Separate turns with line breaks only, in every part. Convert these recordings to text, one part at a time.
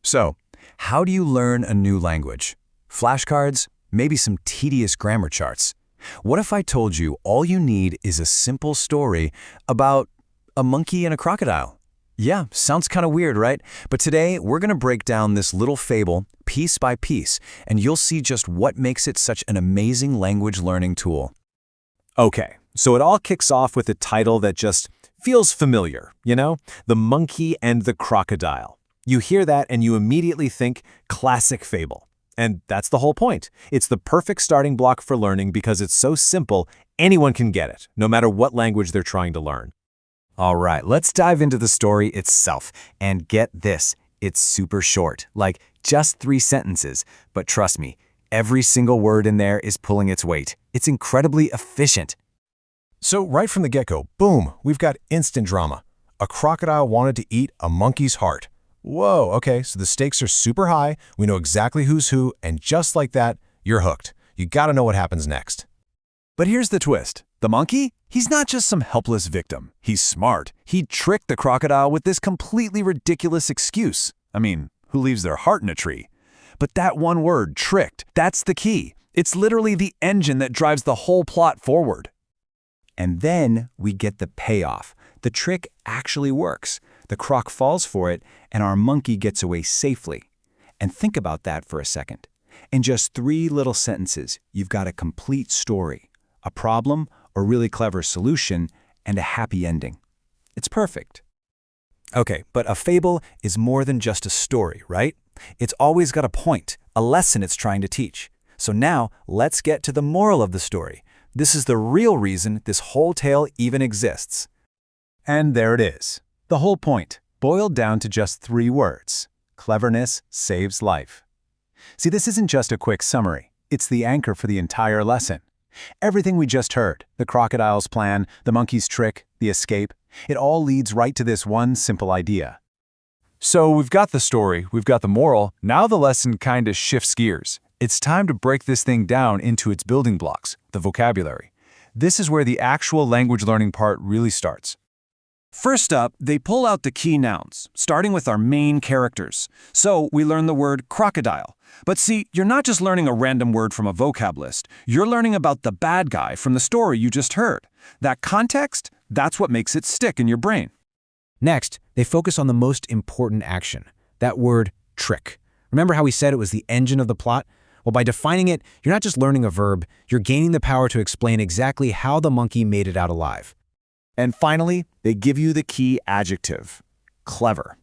So, how do you learn a new language? Flashcards? Maybe some tedious grammar charts? What if I told you all you need is a simple story about a monkey and a crocodile? Yeah, sounds kind of weird, right? But today, we're going to break down this little fable piece by piece, and you'll see just what makes it such an amazing language learning tool.
Okay, so it all kicks off with a title that just feels familiar, you know? The Monkey and the Crocodile. You hear that and you immediately think classic fable. And that's the whole point. It's the perfect starting block for learning because it's so simple, anyone can get it, no matter what language they're trying to learn.
All right, let's dive into the story itself. And get this, it's super short, like just 3 sentences. But trust me, every single word in there is pulling its weight. It's incredibly efficient.
So right from the get-go, boom, we've got instant drama. A crocodile wanted to eat a monkey's heart. Whoa, okay, so the stakes are super high, we know exactly who's who, and just like that, you're hooked. You gotta know what happens next.
But here's the twist. The monkey? He's not just some helpless victim. He's smart. He tricked the crocodile with this completely ridiculous excuse. I mean, who leaves their heart in a tree? But that one word, tricked, that's the key. It's literally the engine that drives the whole plot forward.
And then we get the payoff. The trick actually works. The croc falls for it, and our monkey gets away safely. And think about that for a second. In just 3 little sentences, you've got a complete story, a problem, a really clever solution, and a happy ending. It's perfect. Okay, but a fable is more than just a story, right? It's always got a point, a lesson it's trying to teach. So now, let's get to the moral of the story. This is the real reason this whole tale even exists.
And there it is. The whole point, boiled down to just 3 words. Cleverness saves life. See, this isn't just a quick summary. It's the anchor for the entire lesson. Everything we just heard, the crocodile's plan, the monkey's trick, the escape, it all leads right to this one simple idea.
So we've got the story, we've got the moral, now the lesson kind of shifts gears. It's time to break this thing down into its building blocks, the vocabulary. This is where the actual language learning part really starts. First up, they pull out the key nouns, starting with our main characters. So we learn the word crocodile. But see, you're not just learning a random word from a vocab list. You're learning about the bad guy from the story you just heard. That context, that's what makes it stick in your brain.
Next, they focus on the most important action, that word trick. Remember how we said it was the engine of the plot? Well, by defining it, you're not just learning a verb, you're gaining the power to explain exactly how the monkey made it out alive.
And finally, they give you the key adjective, clever.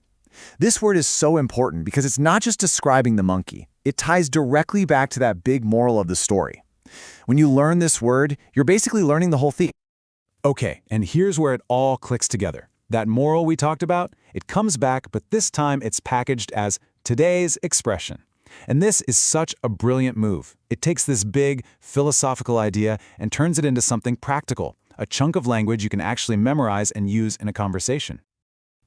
This word is so important because it's not just describing the monkey. It ties directly back to that big moral of the story. When you learn this word, you're basically learning the whole thing.
Okay, and here's where it all clicks together. That moral we talked about, it comes back, but this time it's packaged as today's expression. And this is such a brilliant move. It takes this big, philosophical idea and turns it into something practical, a chunk of language you can actually memorize and use in a conversation.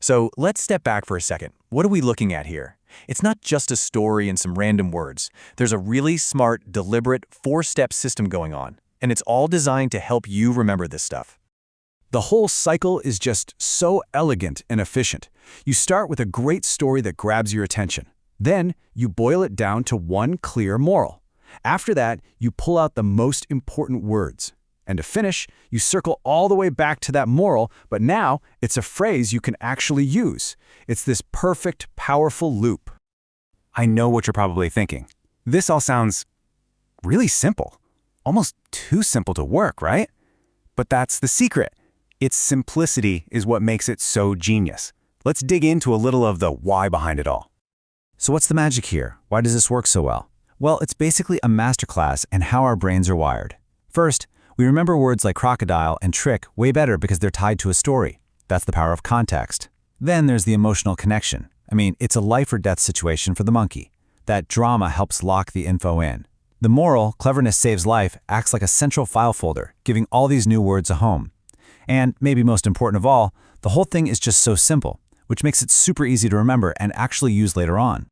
So let's step back for a second. What are we looking at here? It's not just a story and some random words. There's a really smart, deliberate 4-step system going on, and it's all designed to help you remember this stuff.
The whole cycle is just so elegant and efficient. You start with a great story that grabs your attention. Then you boil it down to one clear moral. After that, you pull out the most important words. And to finish, you circle all the way back to that moral, but now it's a phrase you can actually use. It's this perfect, powerful loop.
I know what you're probably thinking. This all sounds really simple. Almost too simple to work, right? But that's the secret. Its simplicity is what makes it so genius. Let's dig into a little of the why behind it all.
So what's the magic here? Why does this work so well? Well, it's basically a masterclass in how our brains are wired. First, we remember words like crocodile and trick way better because they're tied to a story. That's the power of context. Then there's the emotional connection. I mean, it's a life or death situation for the monkey. That drama helps lock the info in. The moral, cleverness saves life, acts like a central file folder, giving all these new words a home. And maybe most important of all, the whole thing is just so simple, which makes it super easy to remember and actually use later on.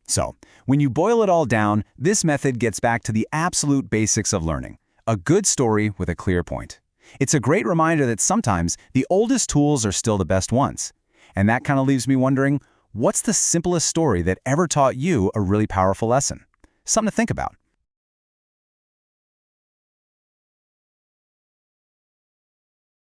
So, when you boil it all down, this method gets back to the absolute basics of learning. A good story with a clear point. It's a great reminder that sometimes the oldest tools are still the best ones. And that kind of leaves me wondering,
What's the simplest story that ever taught you a really powerful lesson? Something to think about.